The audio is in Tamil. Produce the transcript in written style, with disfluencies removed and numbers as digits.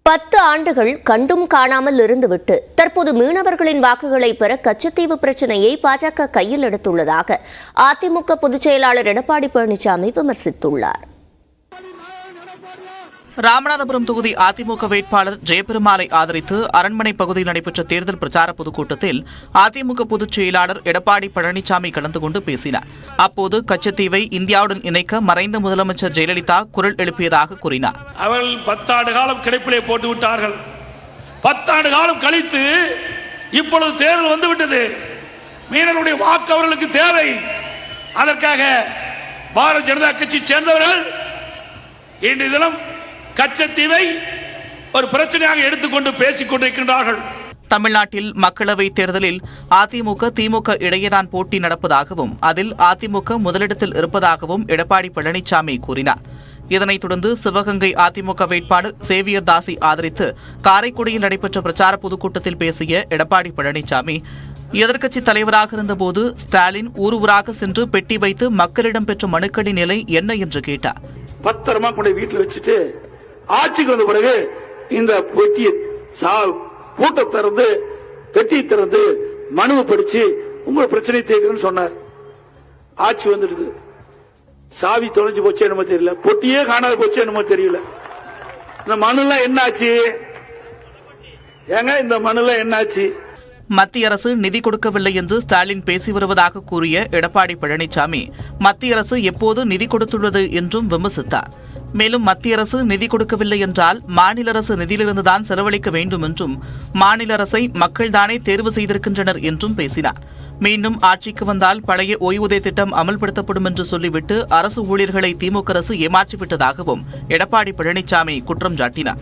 10 ஆண்டுகள் கண்டும் காணாமல் இருந்துவிட்டு தற்போது மீனவர்களின் வாக்குகளை பெற கச்சத்தீவு பிரச்சினையை பாஜக கையில் எடுத்துள்ளதாக அதிமுக பொதுச் செயலாளர் எடப்பாடி பழனிசாமி விமர்சித்துள்ளார். ராமநாதபுரம் தொகுதி அதிமுக வேட்பாளர் ஜெயபெருமாளை ஆதரித்து அரண்மனை பகுதியில் நடைபெற்ற தேர்தல் பிரச்சார பொதுக்கூட்டத்தில் அதிமுக பொதுச் செயலாளர் எடப்பாடி பழனிசாமி கலந்து கொண்டு பேசினார். அப்போது கச்சத்தீவை இந்தியாவுடன் இணைக்க மறைந்த முதலமைச்சர் ஜெயலலிதா குரல் எழுப்பியதாக கூறினார். அவர்கள் 10 ஆண்டு காலம் கிடைப்பிலே போட்டுவிட்டார்கள். 10 ஆண்டு காலம் கழித்து இப்பொழுது தேர்தல் வந்துவிட்டது. மீனவர்களுடைய வாக்கு அவர்களுக்கு தேவை. அதற்காக பாரதிய ஜனதா கட்சி சேர்ந்தவர்கள் இன்றைய தினம் கச்சத்தீவை ஒரு பிரச்சனையாக எடுத்துக்கொண்டு பேசிக் கொண்டிருக்கின்றார்கள். தமிழ்நாட்டில் மக்களவைத் தேர்தலில் அதிமுக திமுக இடையேதான் போட்டி நடப்பதாகவும் அதில் அதிமுக முதலிடத்தில் இருப்பதாகவும் எடப்பாடி பழனிசாமி கூறினார். இதனைத் தொடர்ந்து சிவகங்கை அதிமுக வேட்பாளர் சேவியர் தாஸை ஆதரித்து காரைக்குடியில் நடைபெற்ற பிரச்சார பொதுக்கூட்டத்தில் பேசிய எடப்பாடி பழனிசாமி, எதிர்க்கட்சித் தலைவராக இருந்தபோது ஸ்டாலின் ஊர் ஊராக சென்று பெட்டி வைத்து மக்களிடம் பெற்ற மனுக்களின் நிலை என்ன என்று கேட்டார். பத்திரமா கொண்டு வீட்டில் வச்சுட்டு ஆட்சிக்கு வந்த பிறகு இந்த பெட்டியை பூட்டை திறந்து பெட்டியை திறந்து மனுவை படிச்சு உங்களை பிரச்சனை தீர்க்கணும்னு சொன்னார். ஆட்சி வந்துடுது. சாவி தொலைஞ்சு போச்சு என்னமோ தெரியல, பொட்டியே காணாது போச்சு என்னமோ தெரியல. இந்த மனுலாம் என்னாச்சு ஏங்க? இந்த மனுலாம் என்னாச்சு? மத்திய அரசு நிதி கொடுக்கவில்லை என்று ஸ்டாலின் பேசி வருவதாக கூறிய எடப்பாடி பழனிசாமி, மத்திய அரசு எப்போது நிதி கொடுத்துள்ளது என்றும் விமர்சித்தார். மேலும் மத்திய அரசு நிதி கொடுக்கவில்லை என்றால் மாநில அரசு நிதியிலிருந்துதான் செலவழிக்க வேண்டும் என்றும் மாநில அரசை மக்கள்தானே தேர்வு செய்திருக்கின்றனர் என்றும் பேசினார். மீண்டும் ஆட்சிக்கு வந்தால் பழைய ஓய்வூதிய திட்டம் அமல்படுத்தப்படும் என்று சொல்லிவிட்டு அரசு ஊழியர்களை திமுக அரசு ஏமாற்றிவிட்டதாகவும் எடப்பாடி பழனிசாமி குற்றம் சாட்டினார்.